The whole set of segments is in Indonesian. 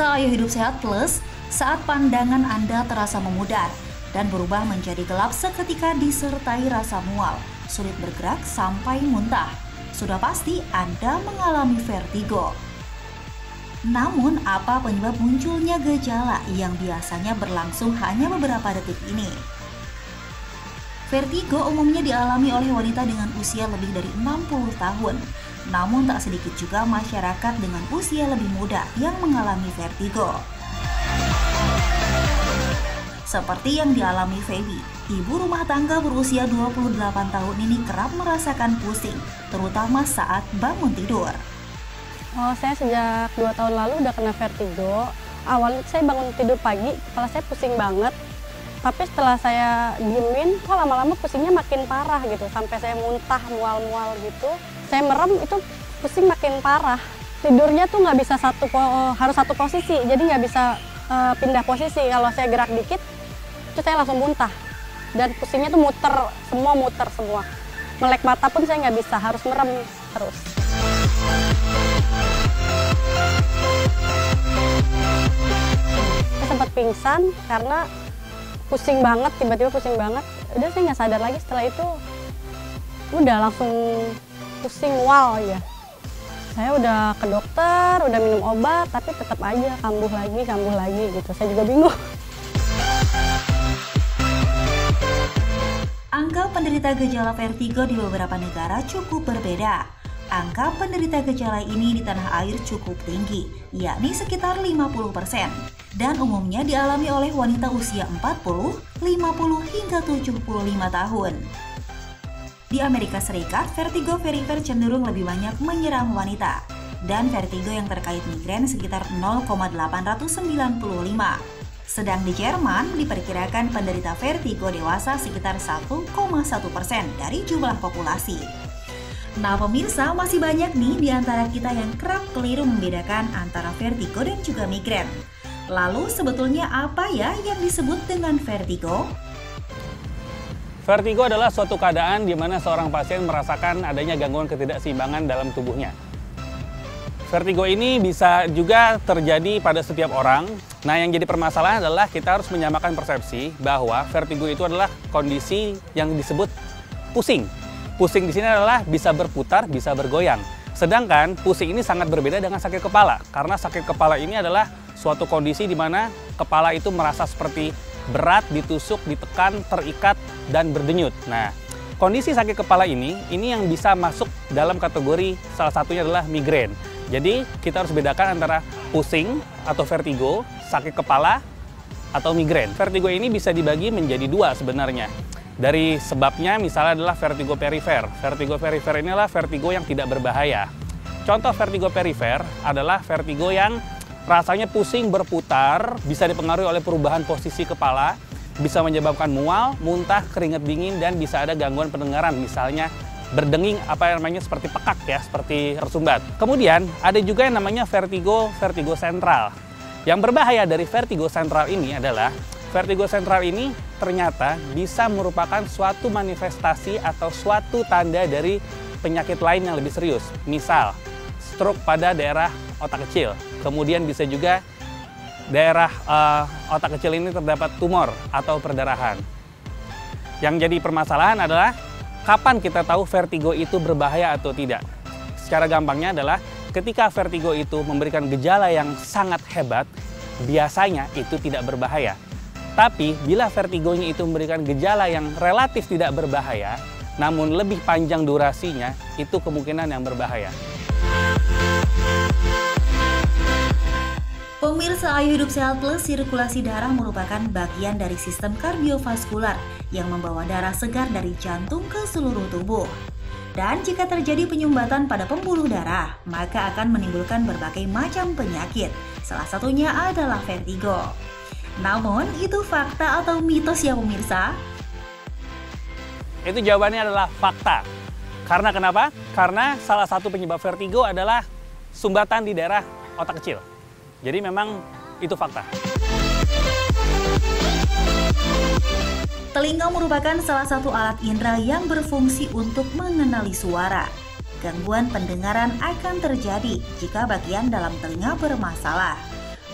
Pemirsa Ayo Hidup Sehat Plus, saat pandangan Anda terasa memudar dan berubah menjadi gelap seketika disertai rasa mual, sulit bergerak sampai muntah, sudah pasti Anda mengalami vertigo. Namun, apa penyebab munculnya gejala yang biasanya berlangsung hanya beberapa detik ini? Vertigo umumnya dialami oleh wanita dengan usia lebih dari 60 tahun. Namun tak sedikit juga masyarakat dengan usia lebih muda yang mengalami vertigo. Seperti yang dialami Feby, ibu rumah tangga berusia 28 tahun ini kerap merasakan pusing, terutama saat bangun tidur. Saya sejak 2 tahun lalu udah kena vertigo. Awalnya saya bangun tidur pagi, kepala saya pusing banget. Tapi setelah saya diemin, kok lama-lama pusingnya makin parah gitu. Sampai saya muntah, mual-mual gitu. Saya merem, itu pusing makin parah. Tidurnya tuh nggak bisa harus satu posisi, jadi nggak bisa pindah posisi. Kalau saya gerak dikit, itu saya langsung muntah. Dan pusingnya tuh muter semua. Melek mata pun saya nggak bisa, harus merem terus. Saya sempat pingsan karena pusing banget, tiba-tiba pusing banget. Udah saya nggak sadar lagi, setelah itu udah langsung pusing mual ya. Saya udah ke dokter, udah minum obat, tapi tetap aja kambuh lagi gitu. Saya juga bingung. Angka penderita gejala vertigo di beberapa negara cukup berbeda. Angka penderita gejala ini di tanah air cukup tinggi, yakni sekitar 50%. Dan umumnya dialami oleh wanita usia 40, 50 hingga 75 tahun. Di Amerika Serikat, vertigo perifer cenderung lebih banyak menyerang wanita. Dan vertigo yang terkait migrain sekitar 0,895. Sedang di Jerman, diperkirakan penderita vertigo dewasa sekitar 1,1% dari jumlah populasi. Nah pemirsa, masih banyak nih di antara kita yang kerap keliru membedakan antara vertigo dan juga migrain. Lalu sebetulnya apa ya yang disebut dengan vertigo? Vertigo adalah suatu keadaan di mana seorang pasien merasakan adanya gangguan ketidakseimbangan dalam tubuhnya. Vertigo ini bisa juga terjadi pada setiap orang. Nah, yang jadi permasalahan adalah kita harus menyamakan persepsi bahwa vertigo itu adalah kondisi yang disebut pusing. Pusing di sini adalah bisa berputar, bisa bergoyang. Sedangkan pusing ini sangat berbeda dengan sakit kepala. Karena sakit kepala ini adalah suatu kondisi di mana kepala itu merasa seperti berat, ditusuk, ditekan, terikat, dan berdenyut. Nah, kondisi sakit kepala ini yang bisa masuk dalam kategori salah satunya adalah migrain. Jadi, kita harus bedakan antara pusing atau vertigo, sakit kepala, atau migrain. Vertigo ini bisa dibagi menjadi dua sebenarnya. Dari sebabnya misalnya adalah vertigo perifer. Vertigo perifer ini adalah vertigo yang tidak berbahaya. Contoh vertigo perifer adalah vertigo yang rasanya pusing berputar, bisa dipengaruhi oleh perubahan posisi kepala, bisa menyebabkan mual, muntah, keringat dingin, dan bisa ada gangguan pendengaran, misalnya berdenging seperti pekak ya, seperti tersumbat. Kemudian ada juga yang namanya vertigo sentral. Yang berbahaya dari vertigo sentral ini adalah vertigo sentral ini ternyata bisa merupakan suatu manifestasi atau suatu tanda dari penyakit lain yang lebih serius. Misal, stroke pada daerah otak kecil. Kemudian bisa juga daerah otak kecil ini terdapat tumor atau perdarahan. Yang jadi permasalahan adalah kapan kita tahu vertigo itu berbahaya atau tidak. Secara gampangnya adalah ketika vertigo itu memberikan gejala yang sangat hebat, biasanya itu tidak berbahaya. Tapi bila vertigonya itu memberikan gejala yang relatif tidak berbahaya, namun lebih panjang durasinya, itu kemungkinan yang berbahaya. Pemirsa Ayo Hidup Sehat Plus, sirkulasi darah merupakan bagian dari sistem kardiovaskular yang membawa darah segar dari jantung ke seluruh tubuh. Dan jika terjadi penyumbatan pada pembuluh darah, maka akan menimbulkan berbagai macam penyakit. Salah satunya adalah vertigo. Namun, itu fakta atau mitos ya pemirsa? Itu jawabannya adalah fakta. Karena kenapa? Karena salah satu penyebab vertigo adalah sumbatan di daerah otak kecil. Jadi memang itu fakta. Telinga merupakan salah satu alat indera yang berfungsi untuk mengenali suara. Gangguan pendengaran akan terjadi jika bagian dalam telinga bermasalah.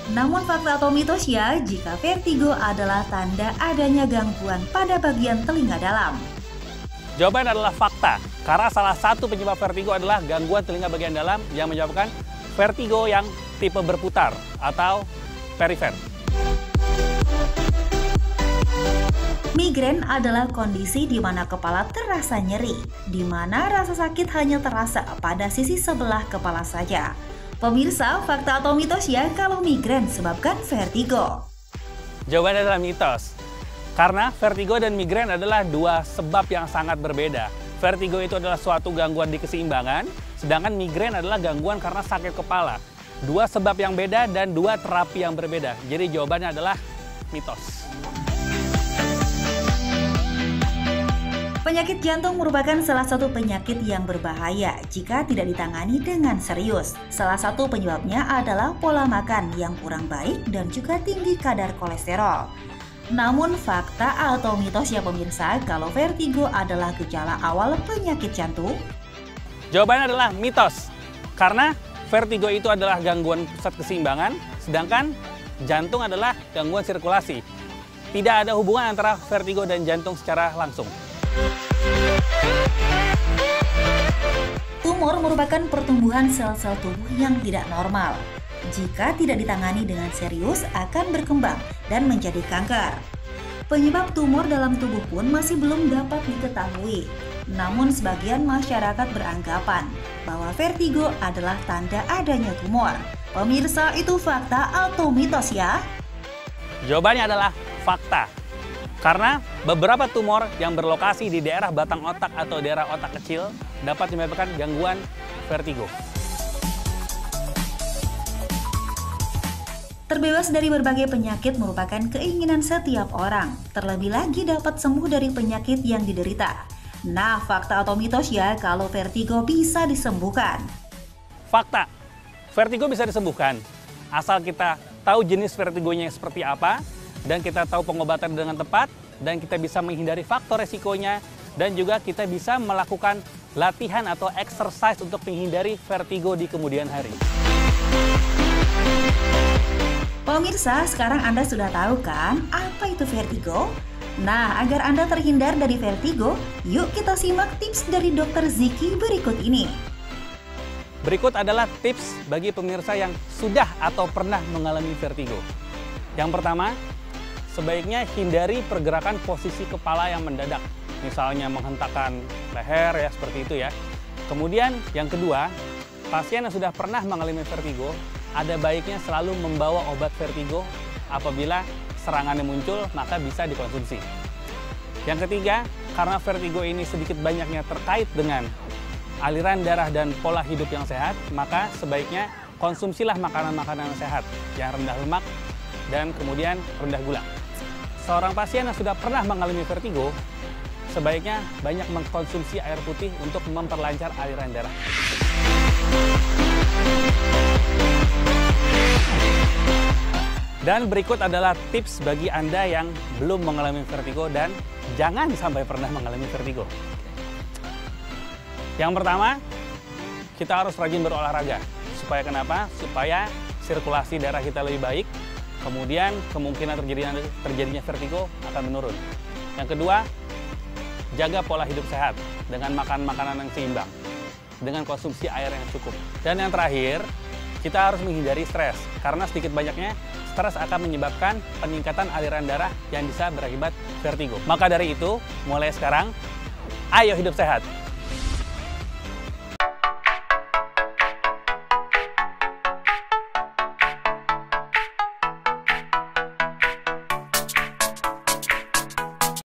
Namun fakta atau mitos ya, jika vertigo adalah tanda adanya gangguan pada bagian telinga dalam. Jawaban adalah fakta, karena salah satu penyebab vertigo adalah gangguan telinga bagian dalam yang menyebabkan vertigo yang tipe berputar atau perifer. Migrain adalah kondisi di mana kepala terasa nyeri, di mana rasa sakit hanya terasa pada sisi sebelah kepala saja. Pemirsa, fakta atau mitos ya kalau migrain sebabkan vertigo? Jawabannya adalah mitos. Karena vertigo dan migrain adalah dua sebab yang sangat berbeda. Vertigo itu adalah suatu gangguan di keseimbangan, sedangkan migrain adalah gangguan karena sakit kepala. Dua sebab yang beda dan dua terapi yang berbeda. Jadi jawabannya adalah mitos. Penyakit jantung merupakan salah satu penyakit yang berbahaya jika tidak ditangani dengan serius. Salah satu penyebabnya adalah pola makan yang kurang baik dan juga tinggi kadar kolesterol. Namun fakta atau mitos ya pemirsa kalau vertigo adalah gejala awal penyakit jantung? Jawabannya adalah mitos. Karena vertigo itu adalah gangguan pusat keseimbangan, sedangkan jantung adalah gangguan sirkulasi. Tidak ada hubungan antara vertigo dan jantung secara langsung. Tumor merupakan pertumbuhan sel-sel tubuh yang tidak normal. Jika tidak ditangani dengan serius akan berkembang dan menjadi kanker. Penyebab tumor dalam tubuh pun masih belum dapat diketahui. Namun sebagian masyarakat beranggapan bahwa vertigo adalah tanda adanya tumor. Pemirsa, itu fakta atau mitos ya? Jawabannya adalah fakta. Karena beberapa tumor yang berlokasi di daerah batang otak atau daerah otak kecil dapat menyebabkan gangguan vertigo. Terbebas dari berbagai penyakit merupakan keinginan setiap orang, terlebih lagi dapat sembuh dari penyakit yang diderita. Nah, fakta atau mitos ya kalau vertigo bisa disembuhkan? Fakta, vertigo bisa disembuhkan, asal kita tahu jenis vertigonya seperti apa, dan kita tahu pengobatan dengan tepat, dan kita bisa menghindari faktor resikonya, dan juga kita bisa melakukan latihan atau exercise untuk menghindari vertigo di kemudian hari. Pemirsa, sekarang Anda sudah tahu kan apa itu vertigo? Nah, agar Anda terhindar dari vertigo, yuk kita simak tips dari Dr. Ziki berikut ini. Berikut adalah tips bagi pemirsa yang sudah atau pernah mengalami vertigo. Yang pertama, sebaiknya hindari pergerakan posisi kepala yang mendadak. Misalnya menghentakkan leher ya, seperti itu ya. Kemudian yang kedua, pasien yang sudah pernah mengalami vertigo, ada baiknya selalu membawa obat vertigo apabila serangannya muncul, maka bisa dikonsumsi. Yang ketiga, karena vertigo ini sedikit banyaknya terkait dengan aliran darah dan pola hidup yang sehat, maka sebaiknya konsumsilah makanan-makanan sehat yang rendah lemak dan kemudian rendah gula. Seorang pasien yang sudah pernah mengalami vertigo, sebaiknya banyak mengkonsumsi air putih untuk memperlancar aliran darah. Dan berikut adalah tips bagi Anda yang belum mengalami vertigo dan jangan sampai pernah mengalami vertigo. Yang pertama, kita harus rajin berolahraga. Supaya kenapa? Supaya sirkulasi darah kita lebih baik, kemudian kemungkinan terjadinya vertigo akan menurun. Yang kedua, jaga pola hidup sehat dengan makan makanan yang seimbang, dengan konsumsi air yang cukup. Dan yang terakhir, kita harus menghindari stres, karena sedikit banyaknya stres akan menyebabkan peningkatan aliran darah yang bisa berakibat vertigo. Maka dari itu, mulai sekarang, ayo hidup sehat!